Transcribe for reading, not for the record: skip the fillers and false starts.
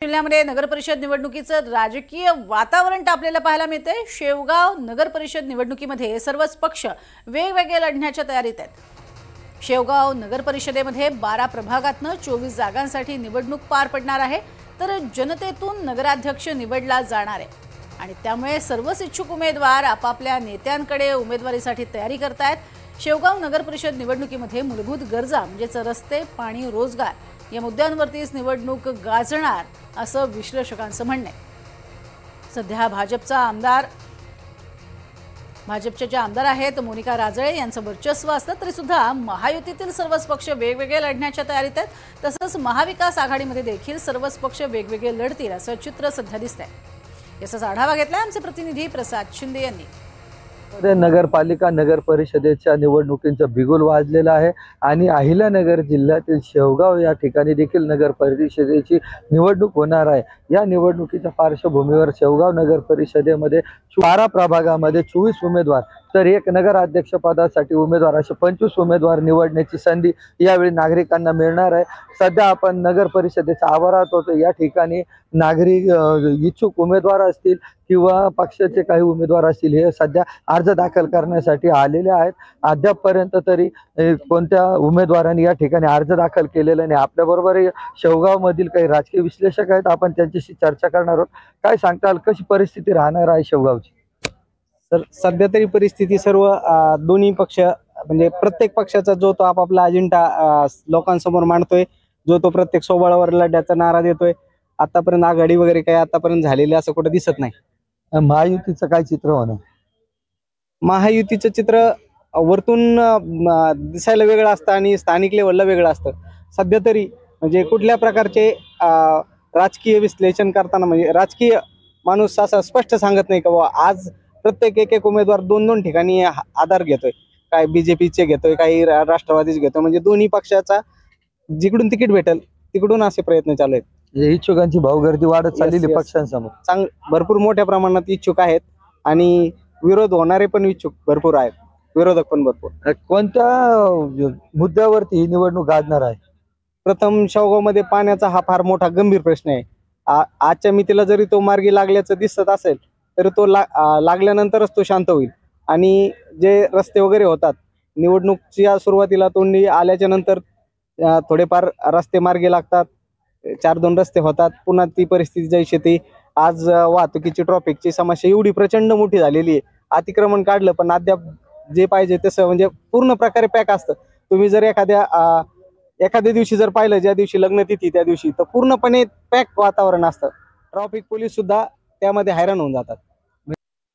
जिल्ह्यामध्ये नगरपरिषद निवडणुकीचं राजकीय वातावरण तापलेलं पाहायला मिळते। शेवगाव नगरपरिषद निवडणुकीमध्ये सर्वच पक्ष वेगवेगळे लढण्याच्या तयारीत आहेत। शेवगाव नगरपरिषदेमध्ये 12 प्रभागातून 24 जागांसाठी निवडणूक पार पडणार आहे, तर जनतेतून नगराध्यक्ष निवडला जाणार आहे आणि त्यामुळे सर्वच इच्छुक उमेदवार आपापल्या नेत्यांकडे उमेदवारीसाठी तयारी करतायत। शेवगाव नगरपरिषद निवडणुकीमध्ये मूलभूत गरजा म्हणजेच रस्ते, पाणी, रोजगार या मुद्द्यांवरतीच निवडणूक गाजणार असं विश्लेषकांचं म्हणणं आहे। सध्या भाजपचे जे आमदार आहेत मोनिका राजळे यांचं वर्चस्व असतं तरी सुद्धा महायुतीतील सर्वच पक्ष वेगवेगळे लढण्याच्या तयारीत आहेत। तसंच महाविकास आघाडीमध्ये देखील सर्वच पक्ष वेगवेगळे लढतील असं चित्र सध्या दिसतंय। याचा आढावा घेतलाय आमचे प्रतिनिधी प्रसाद शिंदे यांनी। नगरपालिका नगर परिषदेच्या निवडणुकींचा बिगुल वाजलेला आहे आणि अहिल्यानगर जिल्ह्यातील शेवगाव या ठिकाणी देखील नगर परिषदेची निवडणूक होणार आहे। या निवडणुकीच्या पार्श्वभूमीवर शेवगाव नगर परिषदेमध्ये 12 प्रभागामध्ये 24 उमेदवार तर एक नगराध्यक्ष पदासाठी उमेदवार असे 25 उमेदवार निवडण्याची संधी यावेळी नागरिकांना मिळणार आहे। सध्या आपण नगर परिषदेच्या आवारात होतो। या ठिकाणी नागरिक इच्छुक उमेदवार असतील किंवा पक्षाचे काही उमेदवार असतील हे सध्या अर्ज दाखल करण्यासाठी आलेले आहेत। अद्यापपर्यंत तरी कोणत्या उमेदवारांनी या ठिकाणी अर्ज दाखल केलेला नाही। आपल्याबरोबर शेवगाव मधील काही राजकीय विश्लेषक आहेत, आपण त्यांच्याशी चर्चा करणार आहोत। काय सांगताल, कशी परिस्थिती राहणार आहे शेवगावची? तर सध्या तरी परिस्थिती सर्व दोन्ही पक्ष म्हणजे प्रत्येक पक्षाचा जो तो आपापला अजेंडा लोकांसमोर मांडतोय, जो तो प्रत्येक सोबळावर लढण्याचा नारा देतोय। आतापर्यंत आघाडी वगैरे काही आतापर्यंत झालेले असं कुठं दिसत नाही। महायुतीचं काय चित्र होणार? महायुतीचं चित्र वरतून दिसायला वेगळं असतं आणि स्थानिक लेवलला वेगळं असतं। सध्या तरी म्हणजे कुठल्या प्रकारचे राजकीय विश्लेषण करताना म्हणजे राजकीय माणूस असं स्पष्ट सांगत नाही का बाबा आज प्रत्येक एक उमेदवार 2-2 ठिकाणी आधार घेतोय, काय बीजेपीचे घेतोय, काही राष्ट्रवादीचे घेतोय, म्हणजे दोन्ही पक्षाचा जिकडून तिकीट भेटेल तिकडून असे प्रयत्न चालू आहेत। इच्छुकांची भावगर्दी वाढत चाललेली पक्षांसमोर भरपूर मोठ्या प्रमाणात इच्छुक आहेत आणि विरोध होणारे पण इच्छुक भरपूर आहेत, विरोधक पण भरपूर। कोणत्या मुद्द्यावरती ही निवडणूक गाजणार आहे? प्रथम शेवगावमध्ये पाण्याचा हा फार मोठा गंभीर प्रश्न आहे। आजच्या मितीला जरी तो मार्गी लागल्याचं दिसत असेल तरी तो लागल्यानंतरच तो शांत होईल आणि जे रस्ते वगैरे होतात निवडणूकच्या सुरुवातीला तोंडी आल्याच्या नंतर थोडेफार रस्ते मार्गी लागतात, 4-2 रस्ते होतात, पुन्हा ती परिस्थिती जैशी ती। आज वाहतुकीची ट्रॉफिकची समस्या एवढी प्रचंड मोठी झालेली आहे, अतिक्रमण काढलं पण अद्याप जे पाहिजे तसं म्हणजे पूर्ण प्रकारे पॅक असतं। तुम्ही जर एखाद्या दिवशी जर पाहिलं, ज्या दिवशी लग्नतिथी त्या दिवशी, तर पूर्णपणे पॅक वातावरण असतं। ट्रॅफिक पोलीस सुद्धा त्यामध्ये हैराण होऊन जातात।